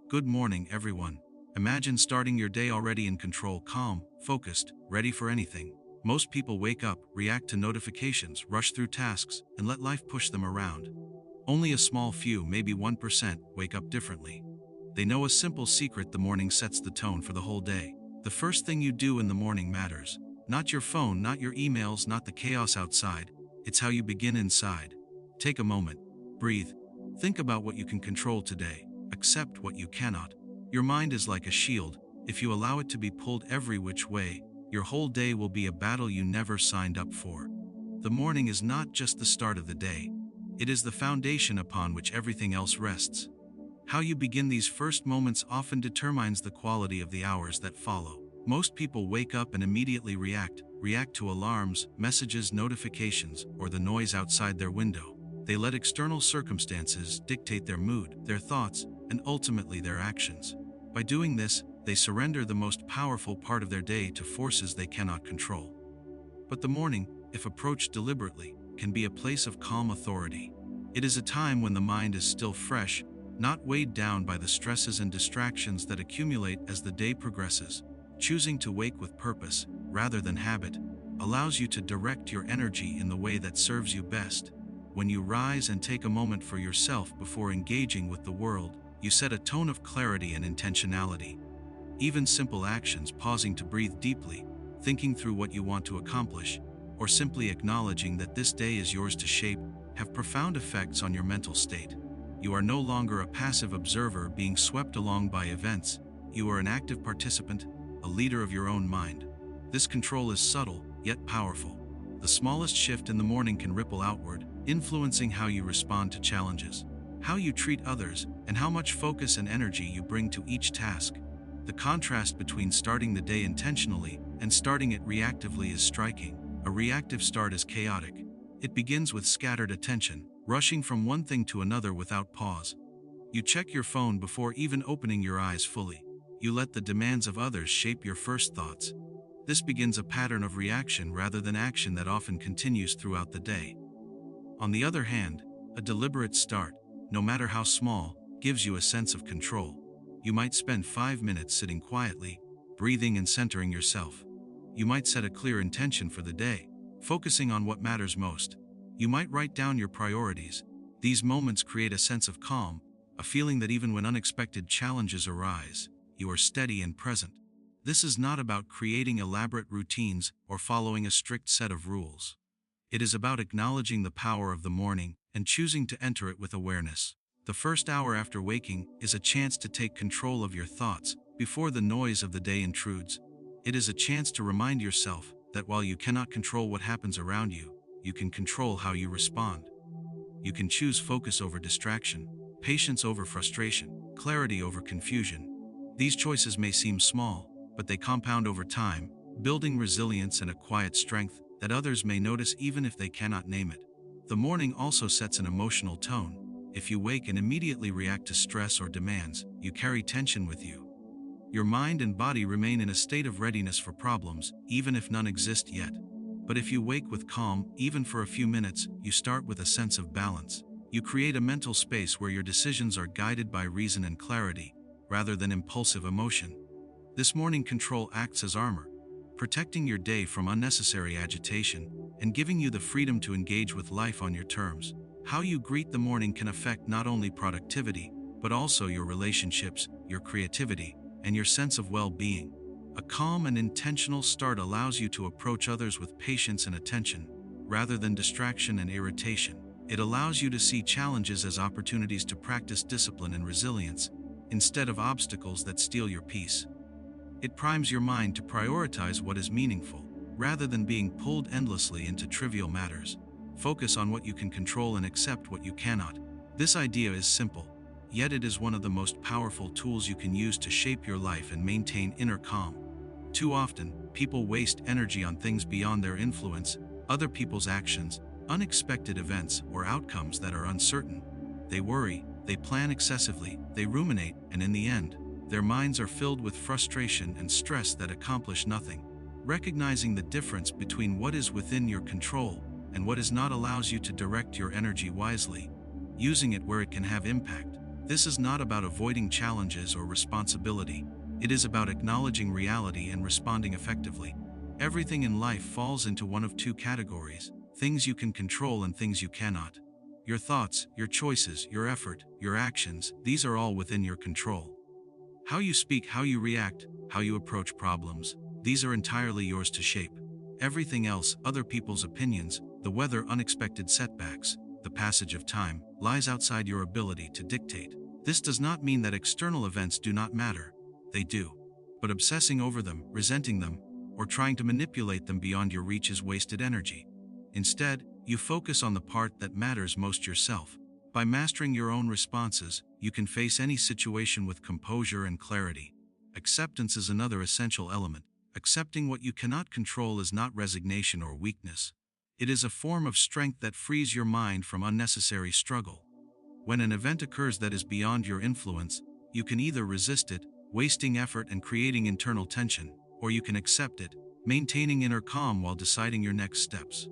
Good morning, everyone. Imagine starting your day already in control, calm, focused, ready for anything. Most people wake up, react to notifications, rush through tasks, and let life push them around. Only a small few, maybe 1%, wake up differently. They know a simple secret: the morning sets the tone for the whole day. The first thing you do in the morning matters. Not your phone, not your emails, not the chaos outside. It's how you begin inside. Take a moment. Breathe. Think about what you can control today. Accept what you cannot. Your mind is like a shield. If you allow it to be pulled every which way, your whole day will be a battle you never signed up for. The morning is not just the start of the day. It is the foundation upon which everything else rests. How you begin these first moments often determines the quality of the hours that follow. Most people wake up and immediately react to alarms, messages, notifications, or the noise outside their window. They let external circumstances dictate their mood, their thoughts, and ultimately their actions. By doing this, they surrender the most powerful part of their day to forces they cannot control. But the morning, if approached deliberately, can be a place of calm authority. It is a time when the mind is still fresh, not weighed down by the stresses and distractions that accumulate as the day progresses. Choosing to wake with purpose, rather than habit, allows you to direct your energy in the way that serves you best. When you rise and take a moment for yourself before engaging with the world, you set a tone of clarity and intentionality. Even simple actions, pausing to breathe deeply, thinking through what you want to accomplish, or simply acknowledging that this day is yours to shape, have profound effects on your mental state. You are no longer a passive observer being swept along by events. You are an active participant, a leader of your own mind. This control is subtle, yet powerful. The smallest shift in the morning can ripple outward, influencing how you respond to challenges, how you treat others, and how much focus and energy you bring to each task. The contrast between starting the day intentionally and starting it reactively is striking. A reactive start is chaotic. It begins with scattered attention, rushing from one thing to another without pause. You check your phone before even opening your eyes fully. You let the demands of others shape your first thoughts. This begins a pattern of reaction rather than action that often continues throughout the day. On the other hand, a deliberate start, no matter how small, gives you a sense of control. You might spend 5 minutes sitting quietly, breathing and centering yourself. You might set a clear intention for the day, focusing on what matters most. You might write down your priorities. These moments create a sense of calm, a feeling that even when unexpected challenges arise, you are steady and present. This is not about creating elaborate routines or following a strict set of rules. It is about acknowledging the power of the morning and choosing to enter it with awareness. The first hour after waking is a chance to take control of your thoughts before the noise of the day intrudes. It is a chance to remind yourself that while you cannot control what happens around you, you can control how you respond. You can choose focus over distraction, patience over frustration, clarity over confusion. These choices may seem small, but they compound over time, building resilience and a quiet strength that others may notice even if they cannot name it. The morning also sets an emotional tone. If you wake and immediately react to stress or demands, you carry tension with you. Your mind and body remain in a state of readiness for problems, even if none exist yet. But if you wake with calm, even for a few minutes, you start with a sense of balance. You create a mental space where your decisions are guided by reason and clarity, rather than impulsive emotion. This morning control acts as armor, protecting your day from unnecessary agitation and giving you the freedom to engage with life on your terms. How you greet the morning can affect not only productivity, but also your relationships, your creativity, and your sense of well-being. A calm and intentional start allows you to approach others with patience and attention, rather than distraction and irritation. It allows you to see challenges as opportunities to practice discipline and resilience, instead of obstacles that steal your peace. It primes your mind to prioritize what is meaningful, rather than being pulled endlessly into trivial matters. Focus on what you can control and accept what you cannot. This idea is simple, yet it is one of the most powerful tools you can use to shape your life and maintain inner calm. Too often, people waste energy on things beyond their influence, other people's actions, unexpected events, or outcomes that are uncertain. They worry, they plan excessively, they ruminate, and in the end, their minds are filled with frustration and stress that accomplish nothing. Recognizing the difference between what is within your control and what is not allows you to direct your energy wisely, using it where it can have impact. This is not about avoiding challenges or responsibility. It is about acknowledging reality and responding effectively. Everything in life falls into one of two categories: things you can control and things you cannot. Your thoughts, your choices, your effort, your actions, these are all within your control. How you speak, how you react, how you approach problems, these are entirely yours to shape. Everything else, other people's opinions, the weather, unexpected setbacks, the passage of time, lies outside your ability to dictate. This does not mean that external events do not matter. They do. But obsessing over them, resenting them, or trying to manipulate them beyond your reach is wasted energy. Instead, you focus on the part that matters most: yourself. By mastering your own responses, you can face any situation with composure and clarity. Acceptance is another essential element. Accepting what you cannot control is not resignation or weakness. It is a form of strength that frees your mind from unnecessary struggle. When an event occurs that is beyond your influence, you can either resist it, wasting effort and creating internal tension, or you can accept it, maintaining inner calm while deciding your next steps.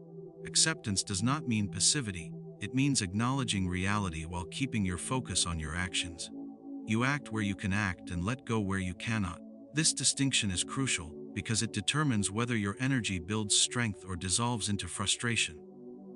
Acceptance does not mean passivity. It means acknowledging reality while keeping your focus on your actions. You act where you can act and let go where you cannot. This distinction is crucial because it determines whether your energy builds strength or dissolves into frustration.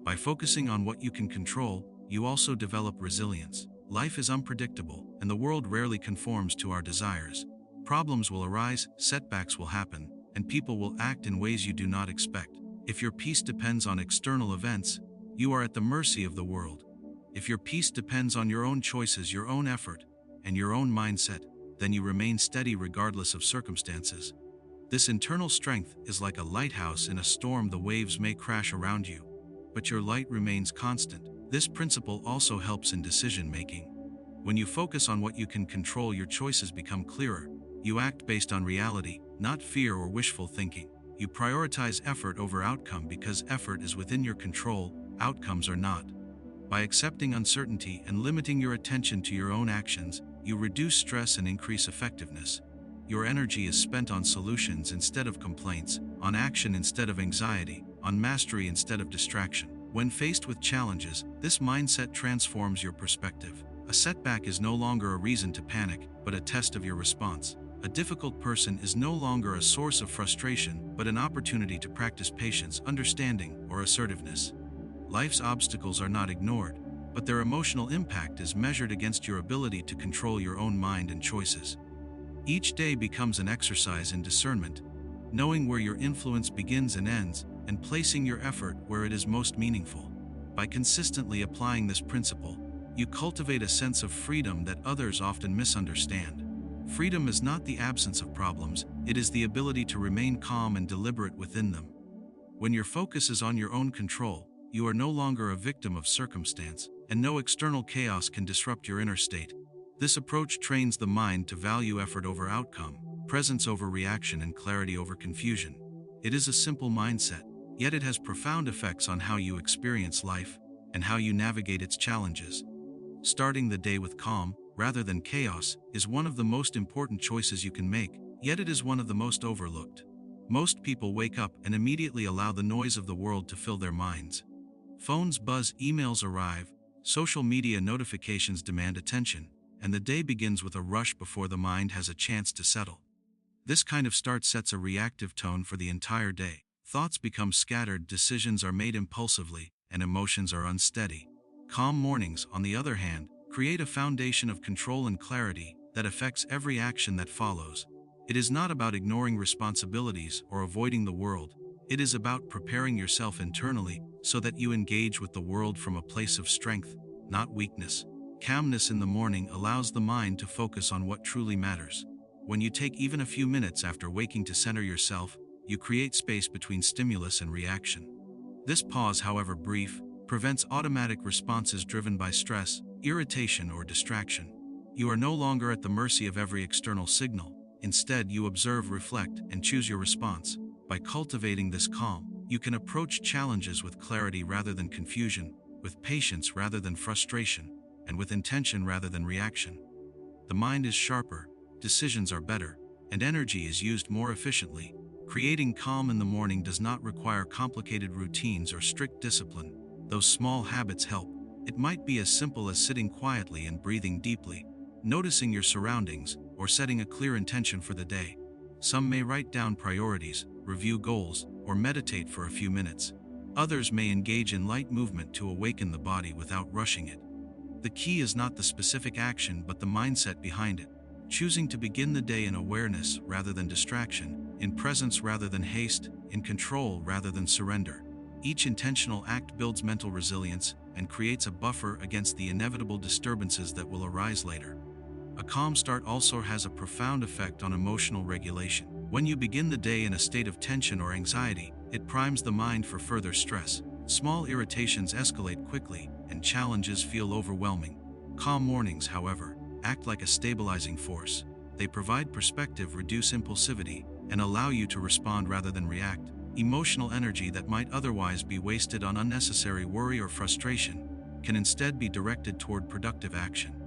By focusing on what you can control, you also develop resilience. Life is unpredictable, and the world rarely conforms to our desires. Problems will arise, setbacks will happen, and people will act in ways you do not expect. If your peace depends on external events, you are at the mercy of the world. If your peace depends on your own choices, your own effort, and your own mindset, then you remain steady regardless of circumstances. This internal strength is like a lighthouse in a storm. The waves may crash around you, but your light remains constant. This principle also helps in decision-making. When you focus on what you can control, your choices become clearer. You act based on reality, not fear or wishful thinking. You prioritize effort over outcome because effort is within your control, outcomes are not. By accepting uncertainty and limiting your attention to your own actions, you reduce stress and increase effectiveness. Your energy is spent on solutions instead of complaints, on action instead of anxiety, on mastery instead of distraction. When faced with challenges, this mindset transforms your perspective. A setback is no longer a reason to panic, but a test of your response. A difficult person is no longer a source of frustration, but an opportunity to practice patience, understanding, or assertiveness. Life's obstacles are not ignored, but their emotional impact is measured against your ability to control your own mind and choices. Each day becomes an exercise in discernment, knowing where your influence begins and ends, and placing your effort where it is most meaningful. By consistently applying this principle, you cultivate a sense of freedom that others often misunderstand. Freedom is not the absence of problems, it is the ability to remain calm and deliberate within them. When your focus is on your own control, you are no longer a victim of circumstance, and no external chaos can disrupt your inner state. This approach trains the mind to value effort over outcome, presence over reaction, and clarity over confusion. It is a simple mindset, yet it has profound effects on how you experience life and how you navigate its challenges. Starting the day with calm, rather than chaos, is one of the most important choices you can make, yet it is one of the most overlooked. Most people wake up and immediately allow the noise of the world to fill their minds. Phones buzz, emails arrive, social media notifications demand attention, and the day begins with a rush before the mind has a chance to settle. This kind of start sets a reactive tone for the entire day. Thoughts become scattered, decisions are made impulsively, and emotions are unsteady. Calm mornings, on the other hand, create a foundation of control and clarity that affects every action that follows. It is not about ignoring responsibilities or avoiding the world. It is about preparing yourself internally so that you engage with the world from a place of strength, not weakness. Calmness in the morning allows the mind to focus on what truly matters. When you take even a few minutes after waking to center yourself, you create space between stimulus and reaction. This pause, however brief, prevents automatic responses driven by stress, irritation, or distraction. You are no longer at the mercy of every external signal. Instead, you observe, reflect, and choose your response. By cultivating this calm, you can approach challenges with clarity rather than confusion, with patience rather than frustration, and with intention rather than reaction. The mind is sharper, decisions are better, and energy is used more efficiently. Creating calm in the morning does not require complicated routines or strict discipline. Those small habits help. It might be as simple as sitting quietly and breathing deeply, noticing your surroundings, or setting a clear intention for the day. Some may write down priorities, review goals, or meditate for a few minutes. Others may engage in light movement to awaken the body without rushing it. The key is not the specific action but the mindset behind it. Choosing to begin the day in awareness rather than distraction, in presence rather than haste, in control rather than surrender. Each intentional act builds mental resilience and creates a buffer against the inevitable disturbances that will arise later. A calm start also has a profound effect on emotional regulation. When you begin the day in a state of tension or anxiety, it primes the mind for further stress. Small irritations escalate quickly, and challenges feel overwhelming. Calm mornings, however, act like a stabilizing force. They provide perspective, reduce impulsivity, and allow you to respond rather than react. Emotional energy that might otherwise be wasted on unnecessary worry or frustration can instead be directed toward productive action.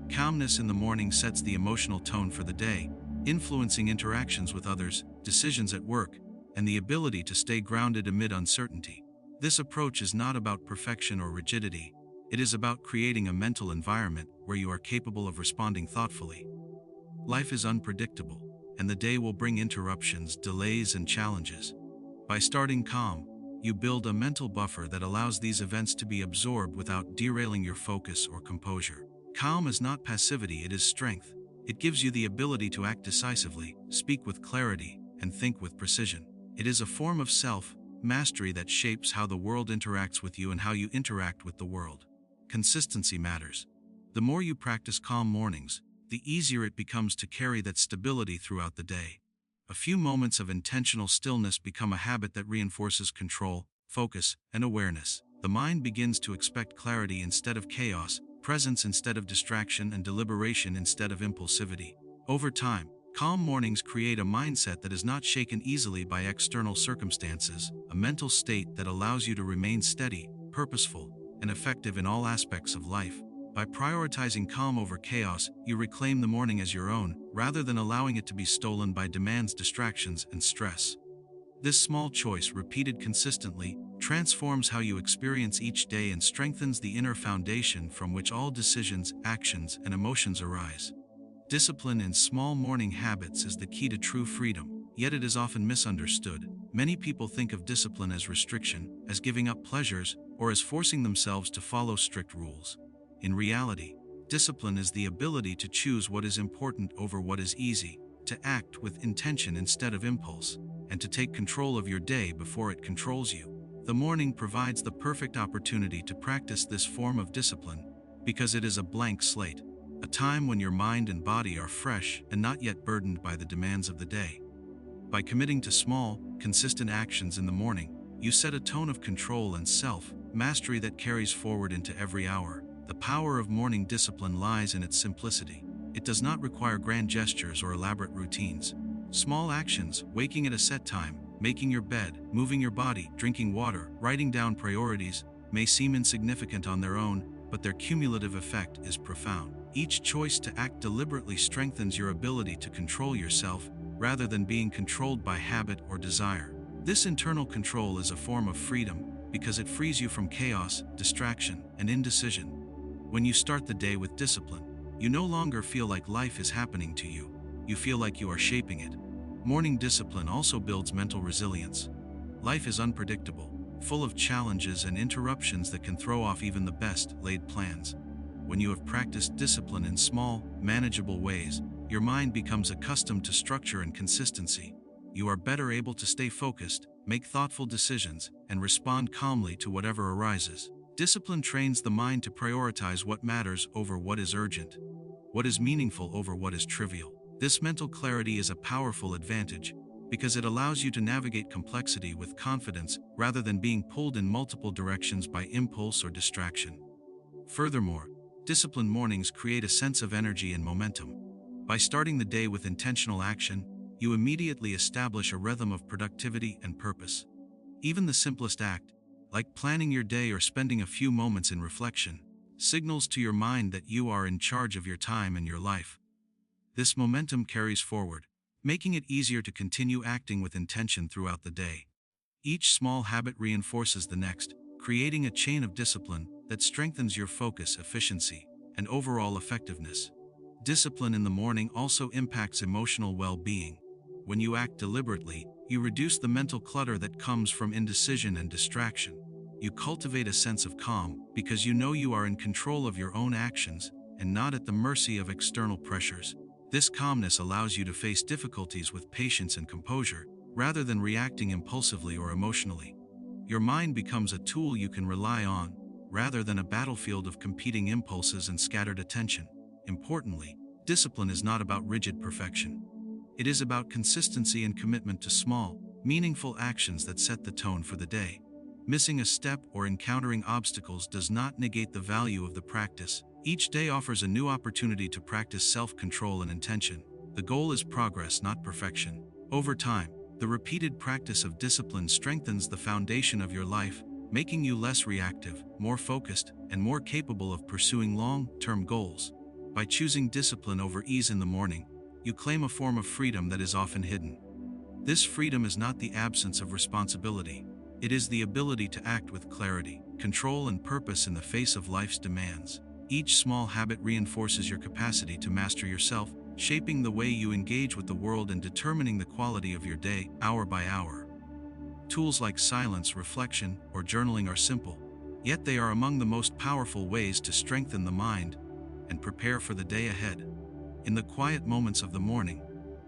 Calmness in the morning sets the emotional tone for the day, influencing interactions with others, decisions at work, and the ability to stay grounded amid uncertainty. This approach is not about perfection or rigidity. It is about creating a mental environment where you are capable of responding thoughtfully. Life is unpredictable, and the day will bring interruptions, delays, and challenges. By starting calm, you build a mental buffer that allows these events to be absorbed without derailing your focus or composure. Calm is not passivity, it is strength. It gives you the ability to act decisively, speak with clarity, and think with precision. It is a form of self-mastery that shapes how the world interacts with you and how you interact with the world. Consistency matters. The more you practice calm mornings, the easier it becomes to carry that stability throughout the day. A few moments of intentional stillness become a habit that reinforces control, focus, and awareness. The mind begins to expect clarity instead of chaos, presence instead of distraction, and deliberation instead of impulsivity. Over time, calm mornings create a mindset that is not shaken easily by external circumstances, a mental state that allows you to remain steady, purposeful, and effective in all aspects of life. By prioritizing calm over chaos, you reclaim the morning as your own, rather than allowing it to be stolen by demands, distractions, and stress. This small choice, repeated consistently, transforms how you experience each day and strengthens the inner foundation from which all decisions, actions, and emotions arise. Discipline in small morning habits is the key to true freedom, yet it is often misunderstood. Many people think of discipline as restriction, as giving up pleasures, or as forcing themselves to follow strict rules. In reality, discipline is the ability to choose what is important over what is easy, to act with intention instead of impulse, and to take control of your day before it controls you. The morning provides the perfect opportunity to practice this form of discipline, because it is a blank slate, a time when your mind and body are fresh and not yet burdened by the demands of the day. By committing to small, consistent actions in the morning, you set a tone of control and self-mastery that carries forward into every hour. The power of morning discipline lies in its simplicity. It does not require grand gestures or elaborate routines. Small actions, waking at a set time, making your bed, moving your body, drinking water, writing down priorities, may seem insignificant on their own, but their cumulative effect is profound. Each choice to act deliberately strengthens your ability to control yourself, rather than being controlled by habit or desire. This internal control is a form of freedom, because it frees you from chaos, distraction, and indecision. When you start the day with discipline, you no longer feel like life is happening to you. You feel like you are shaping it. Morning discipline also builds mental resilience. Life is unpredictable, full of challenges and interruptions that can throw off even the best laid plans. When you have practiced discipline in small, manageable ways, your mind becomes accustomed to structure and consistency. You are better able to stay focused, make thoughtful decisions, and respond calmly to whatever arises. Discipline trains the mind to prioritize what matters over what is urgent, what is meaningful over what is trivial. This mental clarity is a powerful advantage, because it allows you to navigate complexity with confidence rather than being pulled in multiple directions by impulse or distraction. Furthermore, disciplined mornings create a sense of energy and momentum. By starting the day with intentional action, you immediately establish a rhythm of productivity and purpose. Even the simplest act, like planning your day or spending a few moments in reflection, signals to your mind that you are in charge of your time and your life. This momentum carries forward, making it easier to continue acting with intention throughout the day. Each small habit reinforces the next, creating a chain of discipline that strengthens your focus, efficiency, and overall effectiveness. Discipline in the morning also impacts emotional well-being. When you act deliberately, you reduce the mental clutter that comes from indecision and distraction. You cultivate a sense of calm because you know you are in control of your own actions and not at the mercy of external pressures. This calmness allows you to face difficulties with patience and composure, rather than reacting impulsively or emotionally. Your mind becomes a tool you can rely on, rather than a battlefield of competing impulses and scattered attention. Importantly, discipline is not about rigid perfection. It is about consistency and commitment to small, meaningful actions that set the tone for the day. Missing a step or encountering obstacles does not negate the value of the practice. Each day offers a new opportunity to practice self-control and intention. The goal is progress, not perfection. Over time, the repeated practice of discipline strengthens the foundation of your life, making you less reactive, more focused, and more capable of pursuing long-term goals. By choosing discipline over ease in the morning, you claim a form of freedom that is often hidden. This freedom is not the absence of responsibility. It is the ability to act with clarity, control, and purpose in the face of life's demands. Each small habit reinforces your capacity to master yourself, shaping the way you engage with the world and determining the quality of your day, hour by hour. Tools like silence, reflection, or journaling are simple, yet they are among the most powerful ways to strengthen the mind and prepare for the day ahead. In the quiet moments of the morning,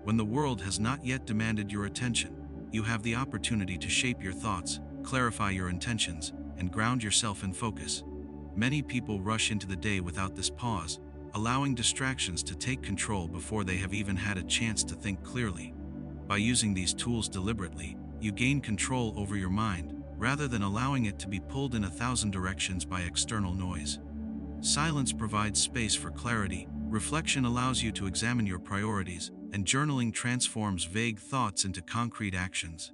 when the world has not yet demanded your attention, you have the opportunity to shape your thoughts, clarify your intentions, and ground yourself in focus. Many people rush into the day without this pause, allowing distractions to take control before they have even had a chance to think clearly. By using these tools deliberately, you gain control over your mind, rather than allowing it to be pulled in 1,000 directions by external noise. Silence provides space for clarity, reflection allows you to examine your priorities, and journaling transforms vague thoughts into concrete actions.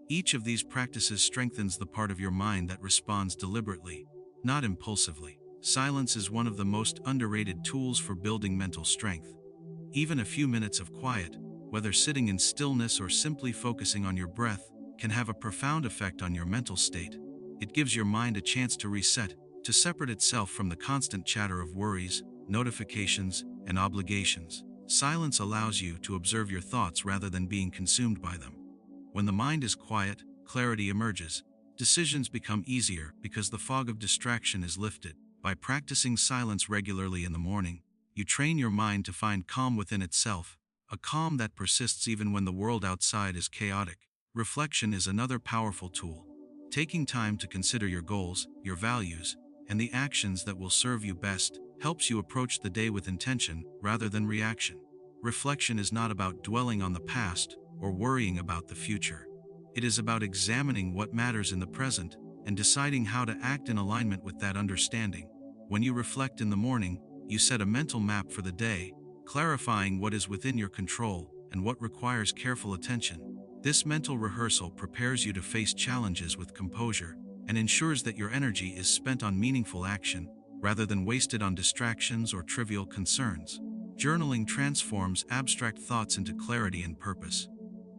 Each of these practices strengthens the part of your mind that responds deliberately, not impulsively. Silence is one of the most underrated tools for building mental strength. Even a few minutes of quiet, whether sitting in stillness or simply focusing on your breath, can have a profound effect on your mental state. It gives your mind a chance to reset, to separate itself from the constant chatter of worries, notifications, and obligations. Silence allows you to observe your thoughts rather than being consumed by them. When the mind is quiet, clarity emerges. Decisions become easier because the fog of distraction is lifted. By practicing silence regularly in the morning, you train your mind to find calm within itself, a calm that persists even when the world outside is chaotic. Reflection is another powerful tool. Taking time to consider your goals, your values, and the actions that will serve you best helps you approach the day with intention rather than reaction. Reflection is not about dwelling on the past or worrying about the future. It is about examining what matters in the present and deciding how to act in alignment with that understanding. When you reflect in the morning, you set a mental map for the day, clarifying what is within your control and what requires careful attention. This mental rehearsal prepares you to face challenges with composure and ensures that your energy is spent on meaningful action rather than wasted on distractions or trivial concerns. Journaling transforms abstract thoughts into clarity and purpose.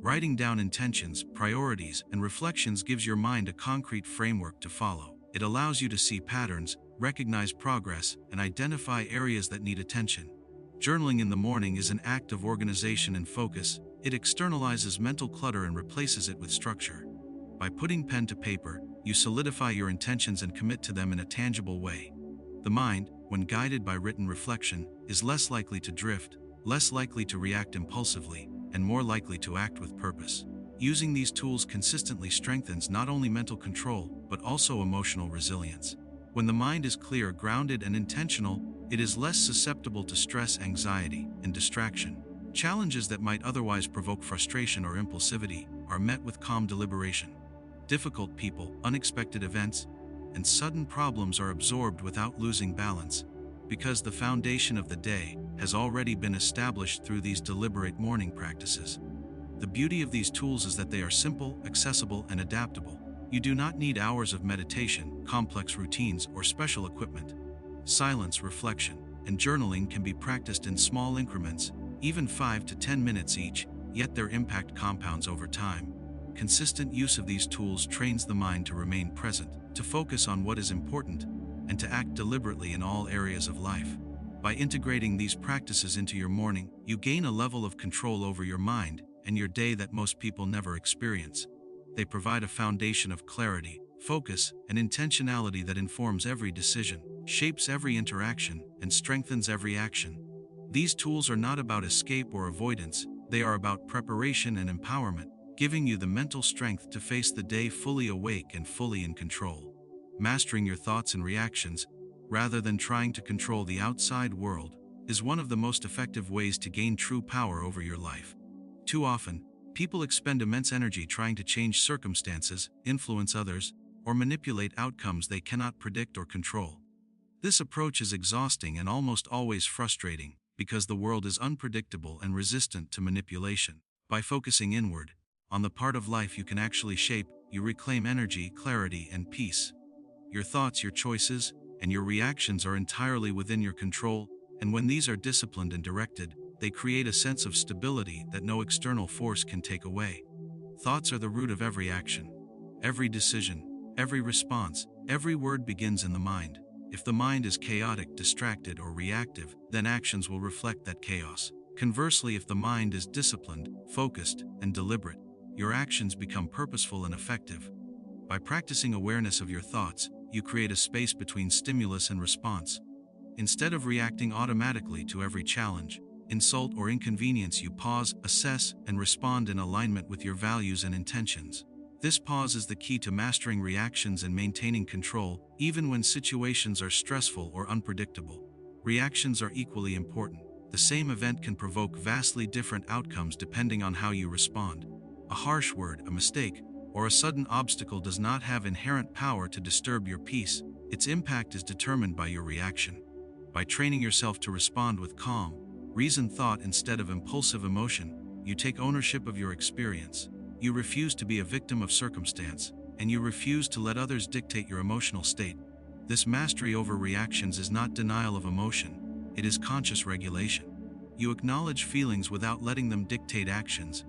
Writing down intentions, priorities, and reflections gives your mind a concrete framework to follow. It allows you to see patterns, recognize progress, and identify areas that need attention. Journaling in the morning is an act of organization and focus. It externalizes mental clutter and replaces it with structure. By putting pen to paper, you solidify your intentions and commit to them in a tangible way. The mind, when guided by written reflection, is less likely to drift, less likely to react impulsively, and more likely to act with purpose. Using these tools consistently strengthens not only mental control, but also emotional resilience. When the mind is clear, grounded, and intentional, it is less susceptible to stress, anxiety, and distraction. Challenges that might otherwise provoke frustration or impulsivity are met with calm deliberation. Difficult people, unexpected events, and sudden problems are absorbed without losing balance, because the foundation of the day has already been established through these deliberate morning practices. The beauty of these tools is that they are simple, accessible, and adaptable. You do not need hours of meditation, complex routines, or special equipment. Silence, reflection, and journaling can be practiced in small increments, even 5 to 10 minutes each, yet their impact compounds over time. Consistent use of these tools trains the mind to remain present, to focus on what is important, and to act deliberately in all areas of life. By integrating these practices into your morning, you gain a level of control over your mind and your day that most people never experience. They provide a foundation of clarity, focus, and intentionality that informs every decision, shapes every interaction, and strengthens every action. These tools are not about escape or avoidance, they are about preparation and empowerment, giving you the mental strength to face the day fully awake and fully in control. Mastering your thoughts and reactions, rather than trying to control the outside world, is one of the most effective ways to gain true power over your life. Too often, people expend immense energy trying to change circumstances, influence others, or manipulate outcomes they cannot predict or control. This approach is exhausting and almost always frustrating, because the world is unpredictable and resistant to manipulation. By focusing inward, on the part of life you can actually shape, you reclaim energy, clarity, and peace. Your thoughts, your choices, and your reactions are entirely within your control, and when these are disciplined and directed, they create a sense of stability that no external force can take away. Thoughts are the root of every action. Every decision, every response, every word begins in the mind. If the mind is chaotic, distracted, or reactive, then actions will reflect that chaos. Conversely, if the mind is disciplined, focused, and deliberate, your actions become purposeful and effective. By practicing awareness of your thoughts, you create a space between stimulus and response. Instead of reacting automatically to every challenge, insult, or inconvenience, you pause, assess, and respond in alignment with your values and intentions. This pause is the key to mastering reactions and maintaining control, even when situations are stressful or unpredictable. Reactions are equally important. The same event can provoke vastly different outcomes depending on how you respond. A harsh word, a mistake, or a sudden obstacle does not have inherent power to disturb your peace. Its impact is determined by your reaction. By training yourself to respond with calm, reasoned thought instead of impulsive emotion, you take ownership of your experience. You refuse to be a victim of circumstance, and you refuse to let others dictate your emotional state. This mastery over reactions is not denial of emotion, it is conscious regulation. You acknowledge feelings without letting them dictate actions,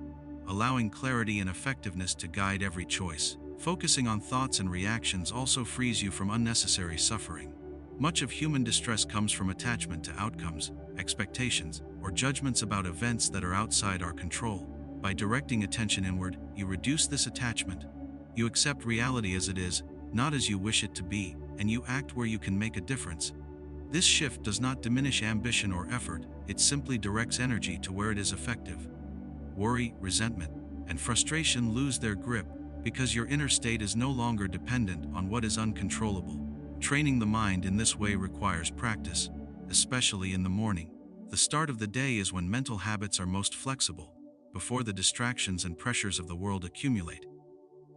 allowing clarity and effectiveness to guide every choice. Focusing on thoughts and reactions also frees you from unnecessary suffering. Much of human distress comes from attachment to outcomes, expectations, or judgments about events that are outside our control. By directing attention inward, you reduce this attachment. You accept reality as it is, not as you wish it to be, and you act where you can make a difference. This shift does not diminish ambition or effort, it simply directs energy to where it is effective. Worry, resentment, and frustration lose their grip because your inner state is no longer dependent on what is uncontrollable. Training the mind in this way requires practice, especially in the morning. The start of the day is when mental habits are most flexible, before the distractions and pressures of the world accumulate.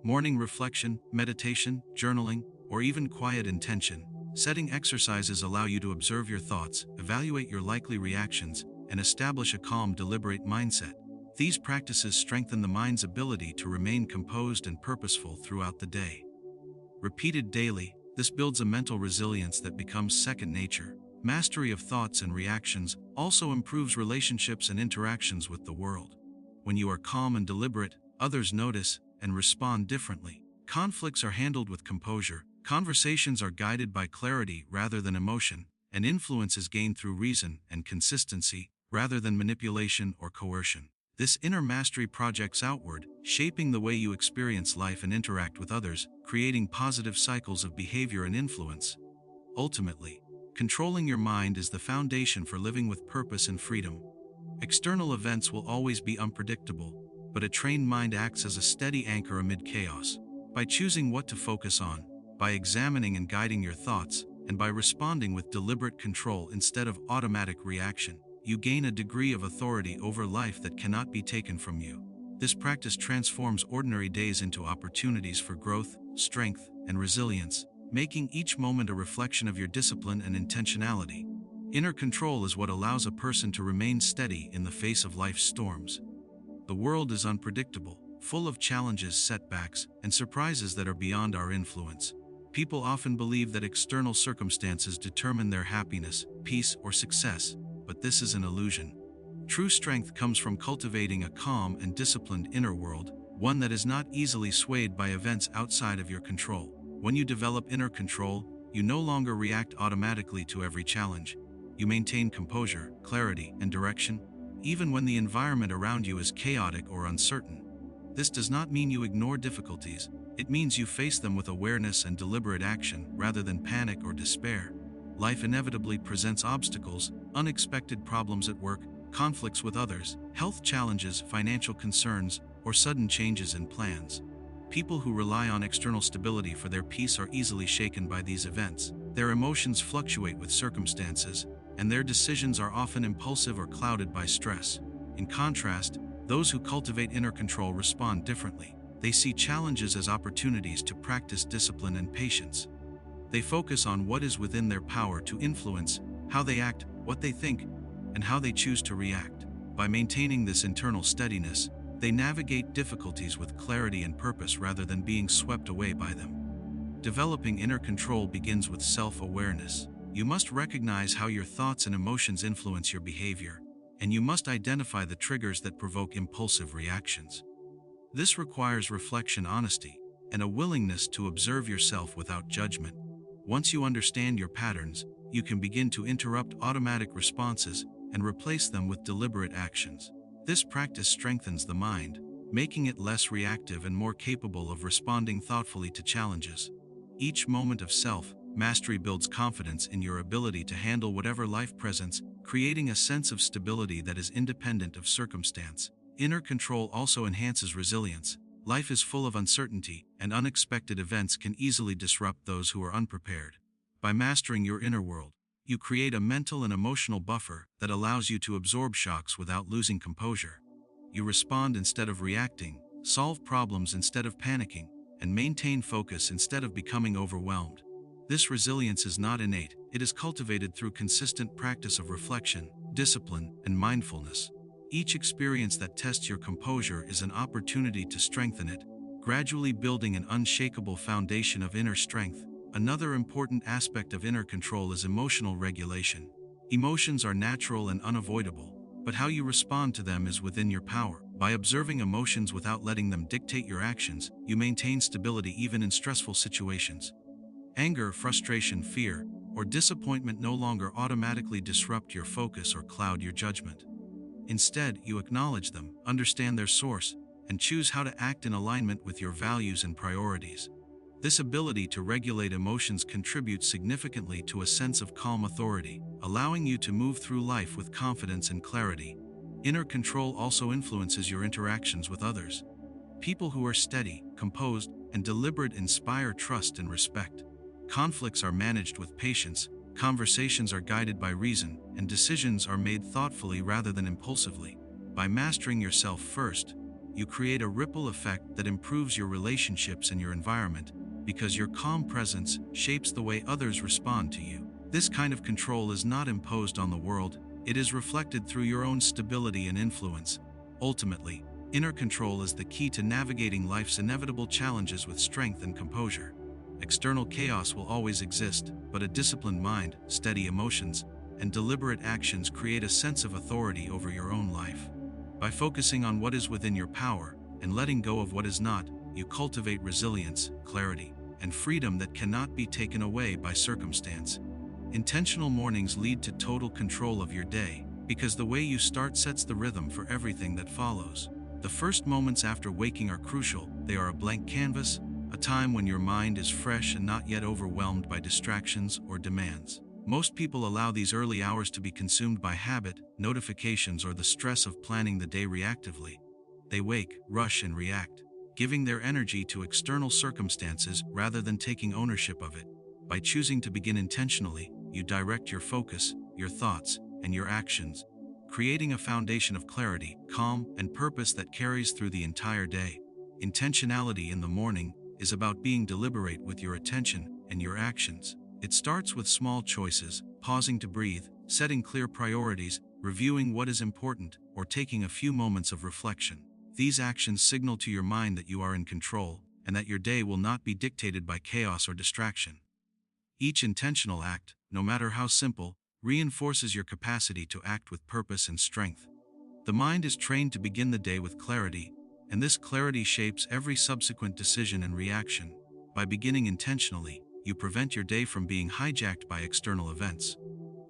Morning reflection, meditation, journaling, or even quiet intention setting exercises allow you to observe your thoughts, evaluate your likely reactions, and establish a calm, deliberate mindset. These practices strengthen the mind's ability to remain composed and purposeful throughout the day. Repeated daily, this builds a mental resilience that becomes second nature. Mastery of thoughts and reactions also improves relationships and interactions with the world. When you are calm and deliberate, others notice and respond differently. Conflicts are handled with composure, conversations are guided by clarity rather than emotion, and influence is gained through reason and consistency rather than manipulation or coercion. This inner mastery projects outward, shaping the way you experience life and interact with others, creating positive cycles of behavior and influence. Ultimately, controlling your mind is the foundation for living with purpose and freedom. External events will always be unpredictable, but a trained mind acts as a steady anchor amid chaos. By choosing what to focus on, by examining and guiding your thoughts, and by responding with deliberate control instead of automatic reaction, you gain a degree of authority over life that cannot be taken from you. This practice transforms ordinary days into opportunities for growth, strength, and resilience, making each moment a reflection of your discipline and intentionality. Inner control is what allows a person to remain steady in the face of life's storms. The world is unpredictable, full of challenges, setbacks, and surprises that are beyond our influence. People often believe that external circumstances determine their happiness, peace, or success, but this is an illusion. True strength comes from cultivating a calm and disciplined inner world, one that is not easily swayed by events outside of your control. When you develop inner control, you no longer react automatically to every challenge. You maintain composure, clarity, and direction, even when the environment around you is chaotic or uncertain. This does not mean you ignore difficulties. It means you face them with awareness and deliberate action rather than panic or despair. Life inevitably presents obstacles, unexpected problems at work, conflicts with others, health challenges, financial concerns, or sudden changes in plans. People who rely on external stability for their peace are easily shaken by these events. Their emotions fluctuate with circumstances, and their decisions are often impulsive or clouded by stress. In contrast, those who cultivate inner control respond differently. They see challenges as opportunities to practice discipline and patience. They focus on what is within their power to influence how they act, what they think, and how they choose to react. By maintaining this internal steadiness, they navigate difficulties with clarity and purpose rather than being swept away by them. Developing inner control begins with self-awareness. You must recognize how your thoughts and emotions influence your behavior, and you must identify the triggers that provoke impulsive reactions. This requires reflection, honesty, and a willingness to observe yourself without judgment. Once you understand your patterns, you can begin to interrupt automatic responses and replace them with deliberate actions. This practice strengthens the mind, making it less reactive and more capable of responding thoughtfully to challenges. Each moment of self-mastery builds confidence in your ability to handle whatever life presents, creating a sense of stability that is independent of circumstance. Inner control also enhances resilience. Life is full of uncertainty, and unexpected events can easily disrupt those who are unprepared. By mastering your inner world, you create a mental and emotional buffer that allows you to absorb shocks without losing composure. You respond instead of reacting, solve problems instead of panicking, and maintain focus instead of becoming overwhelmed. This resilience is not innate, it is cultivated through consistent practice of reflection, discipline, and mindfulness. Each experience that tests your composure is an opportunity to strengthen it, gradually building an unshakable foundation of inner strength. Another important aspect of inner control is emotional regulation. Emotions are natural and unavoidable, but how you respond to them is within your power. By observing emotions without letting them dictate your actions, you maintain stability even in stressful situations. Anger, frustration, fear, or disappointment no longer automatically disrupt your focus or cloud your judgment. Instead, you acknowledge them, understand their source, and choose how to act in alignment with your values and priorities. This ability to regulate emotions contributes significantly to a sense of calm authority, allowing you to move through life with confidence and clarity. Inner control also influences your interactions with others. People who are steady, composed, and deliberate inspire trust and respect. Conflicts are managed with patience, conversations are guided by reason, and decisions are made thoughtfully rather than impulsively. By mastering yourself first, you create a ripple effect that improves your relationships and your environment, because your calm presence shapes the way others respond to you. This kind of control is not imposed on the world, it is reflected through your own stability and influence. Ultimately, inner control is the key to navigating life's inevitable challenges with strength and composure. External chaos will always exist, but a disciplined mind, steady emotions, and deliberate actions create a sense of authority over your own life. By focusing on what is within your power and letting go of what is not, you cultivate resilience, clarity, and freedom that cannot be taken away by circumstance. Intentional mornings lead to total control of your day, because the way you start sets the rhythm for everything that follows. The first moments after waking are crucial. They are a blank canvas, a time when your mind is fresh and not yet overwhelmed by distractions or demands. Most people allow these early hours to be consumed by habit, notifications, or the stress of planning the day reactively. They wake, rush, and react, giving their energy to external circumstances rather than taking ownership of it. By choosing to begin intentionally, you direct your focus, your thoughts, and your actions, creating a foundation of clarity, calm, and purpose that carries through the entire day. Intentionality in the morning is about being deliberate with your attention and your actions. It starts with small choices, pausing to breathe, setting clear priorities, reviewing what is important, or taking a few moments of reflection. These actions signal to your mind that you are in control, and that your day will not be dictated by chaos or distraction. Each intentional act, no matter how simple, reinforces your capacity to act with purpose and strength. The mind is trained to begin the day with clarity, and this clarity shapes every subsequent decision and reaction. By beginning intentionally, you prevent your day from being hijacked by external events.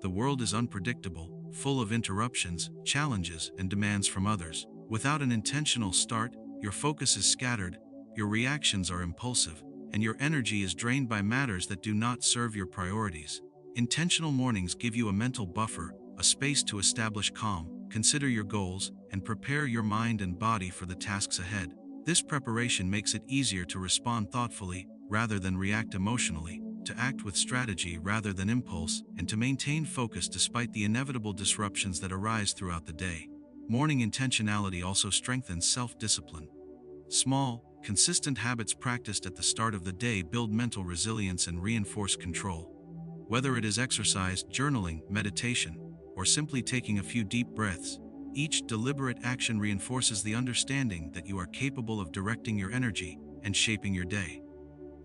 The world is unpredictable, full of interruptions, challenges, and demands from others. Without an intentional start, your focus is scattered, your reactions are impulsive, and your energy is drained by matters that do not serve your priorities. Intentional mornings give you a mental buffer, a space to establish calm, consider your goals, and prepare your mind and body for the tasks ahead. This preparation makes it easier to respond thoughtfully, rather than react emotionally, to act with strategy rather than impulse, and to maintain focus despite the inevitable disruptions that arise throughout the day. Morning intentionality also strengthens self-discipline. Small, consistent habits practiced at the start of the day build mental resilience and reinforce control. Whether it is exercise, journaling, meditation, or simply taking a few deep breaths, each deliberate action reinforces the understanding that you are capable of directing your energy and shaping your day.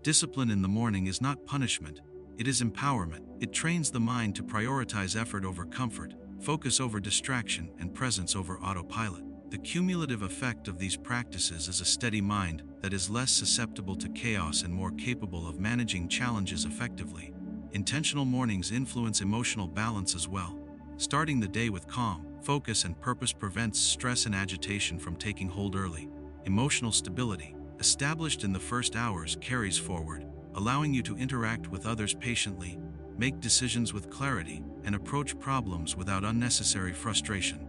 Discipline in the morning is not punishment, it is empowerment. It trains the mind to prioritize effort over comfort, focus over distraction, and presence over autopilot. The cumulative effect of these practices is a steady mind that is less susceptible to chaos and more capable of managing challenges effectively. Intentional mornings influence emotional balance as well. Starting the day with calm, focus, and purpose prevents stress and agitation from taking hold early. Emotional stability, established in the first hours, carries forward, allowing you to interact with others patiently, make decisions with clarity, and approach problems without unnecessary frustration.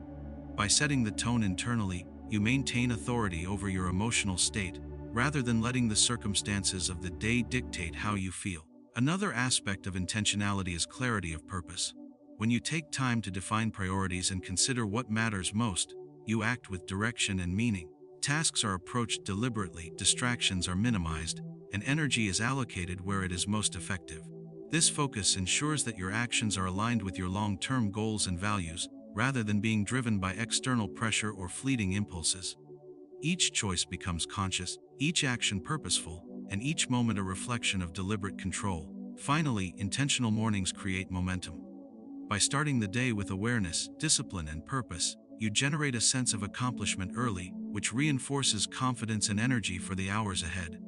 By setting the tone internally, you maintain authority over your emotional state, rather than letting the circumstances of the day dictate how you feel. Another aspect of intentionality is clarity of purpose. When you take time to define priorities and consider what matters most, you act with direction and meaning. Tasks are approached deliberately, distractions are minimized, and energy is allocated where it is most effective. This focus ensures that your actions are aligned with your long-term goals and values, rather than being driven by external pressure or fleeting impulses. Each choice becomes conscious, each action purposeful, and each moment a reflection of deliberate control. Finally, intentional mornings create momentum. By starting the day with awareness, discipline, and purpose, you generate a sense of accomplishment early, which reinforces confidence and energy for the hours ahead.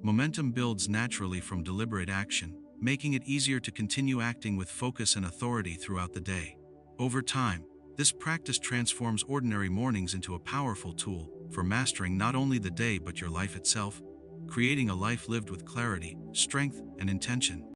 Momentum builds naturally from deliberate action, making it easier to continue acting with focus and authority throughout the day. Over time, this practice transforms ordinary mornings into a powerful tool for mastering not only the day but your life itself, creating a life lived with clarity, strength, and intention.